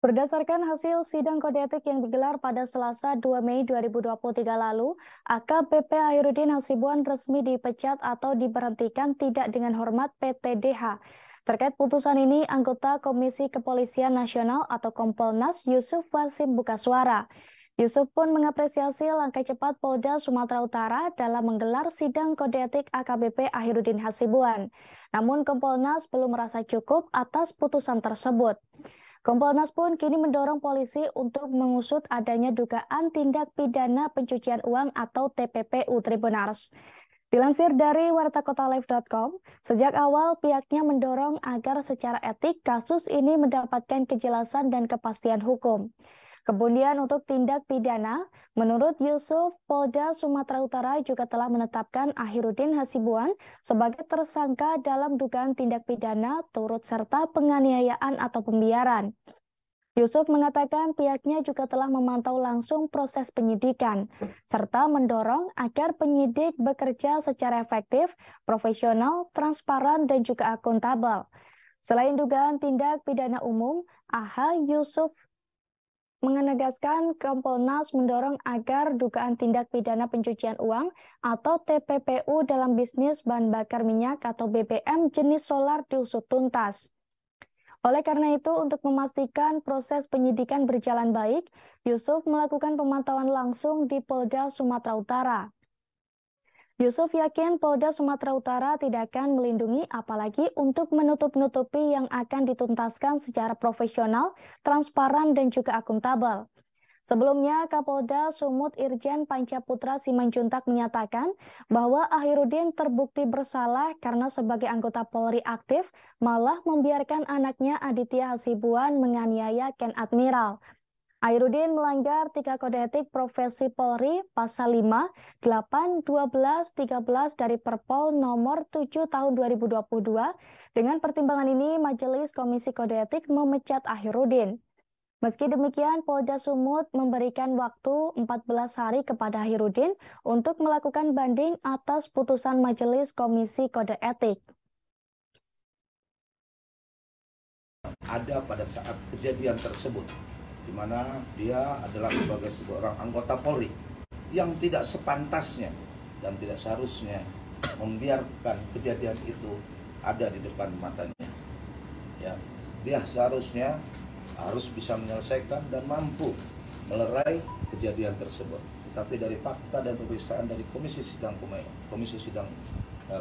Berdasarkan hasil sidang kode etik yang digelar pada Selasa 2 Mei 2023 lalu, AKBP Hairudin Hasibuan resmi dipecat atau diberhentikan tidak dengan hormat PTDH. Terkait putusan ini, anggota Komisi Kepolisian Nasional atau Kompolnas Yusuf Wasim buka suara. Yusuf pun mengapresiasi langkah cepat Polda Sumatera Utara dalam menggelar sidang kode etik AKBP Hairudin Hasibuan. Namun Kompolnas belum merasa cukup atas putusan tersebut. Kompolnas pun kini mendorong polisi untuk mengusut adanya dugaan tindak pidana pencucian uang atau TPPU Tribunars. Dilansir dari wartakotalive.com, sejak awal pihaknya mendorong agar secara etik kasus ini mendapatkan kejelasan dan kepastian hukum. Kemudian untuk tindak pidana, menurut Yusuf, Polda Sumatera Utara juga telah menetapkan Hairudin Hasibuan sebagai tersangka dalam dugaan tindak pidana turut serta penganiayaan atau pembiaran. Yusuf mengatakan pihaknya juga telah memantau langsung proses penyidikan, serta mendorong agar penyidik bekerja secara efektif, profesional, transparan, dan juga akuntabel. Selain dugaan tindak pidana umum, Yusuf menegaskan Kompolnas mendorong agar dugaan tindak pidana pencucian uang atau TPPU dalam bisnis bahan bakar minyak atau BBM jenis solar diusut tuntas. Oleh karena itu, untuk memastikan proses penyidikan berjalan baik, Yusuf melakukan pemantauan langsung di Polda Sumatera Utara. Yusuf yakin Polda Sumatera Utara tidak akan melindungi apalagi untuk menutup-nutupi yang akan dituntaskan secara profesional, transparan, dan juga akuntabel. Sebelumnya, Kapolda Sumut Irjen Pancaputra Simanjuntak menyatakan bahwa Hairudin terbukti bersalah karena sebagai anggota Polri aktif malah membiarkan anaknya Aditya Hasibuan menganiaya Ken Admiral. Hairudin melanggar 3 kode etik profesi Polri pasal 5, 8, 12, 13 dari Perpol nomor 7 tahun 2022. Dengan pertimbangan ini, Majelis Komisi Kode Etik memecat Hairudin. Meski demikian, Polda Sumut memberikan waktu 14 hari kepada Hairudin untuk melakukan banding atas putusan Majelis Komisi Kode Etik. Ada pada saat kejadian tersebut, di mana dia adalah sebagai seorang anggota Polri yang tidak sepantasnya dan tidak seharusnya membiarkan kejadian itu ada di depan matanya. Ya, dia seharusnya harus bisa menyelesaikan dan mampu melerai kejadian tersebut. Tetapi dari fakta dan pemeriksaan dari Komisi Sidang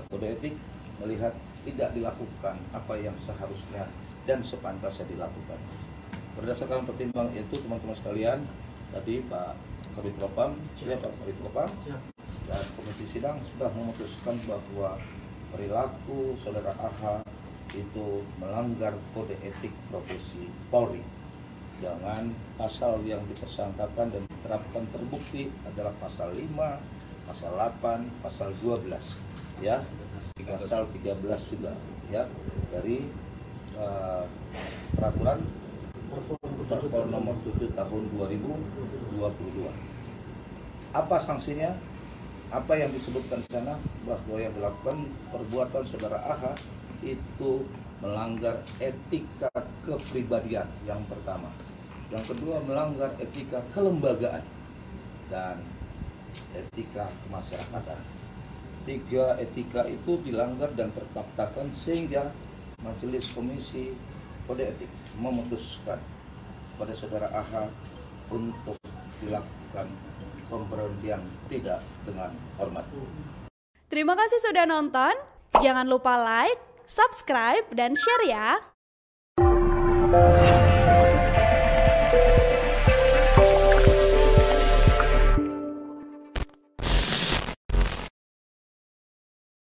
Kode Etik melihat tidak dilakukan apa yang seharusnya dan sepantasnya dilakukan. Berdasarkan pertimbangan itu, teman-teman sekalian, tadi Pak Kabid Propam, Pak Kabid Propam dan Komisi Sidang sudah memutuskan bahwa perilaku Saudara AH itu melanggar kode etik profesi Polri dengan pasal yang dipersangkakan dan diterapkan terbukti adalah pasal 5, pasal 8, pasal 12, ya, pasal 13 juga, ya, dari peraturan Perpol nomor 7 tahun 2022. Apa sanksinya? Apa yang disebutkan di sana? Bahwa yang dilakukan perbuatan Saudara AH itu melanggar etika kepribadian yang pertama. Yang kedua, melanggar etika kelembagaan dan etika kemasyarakatan. 3 etika itu dilanggar dan terpaksakan sehingga Majelis Komisi Kode Etik memutuskan pada Saudara AH untuk dilakukan pemberhentian tidak dengan hormat. Terima kasih sudah nonton. Jangan lupa like, subscribe, dan share ya.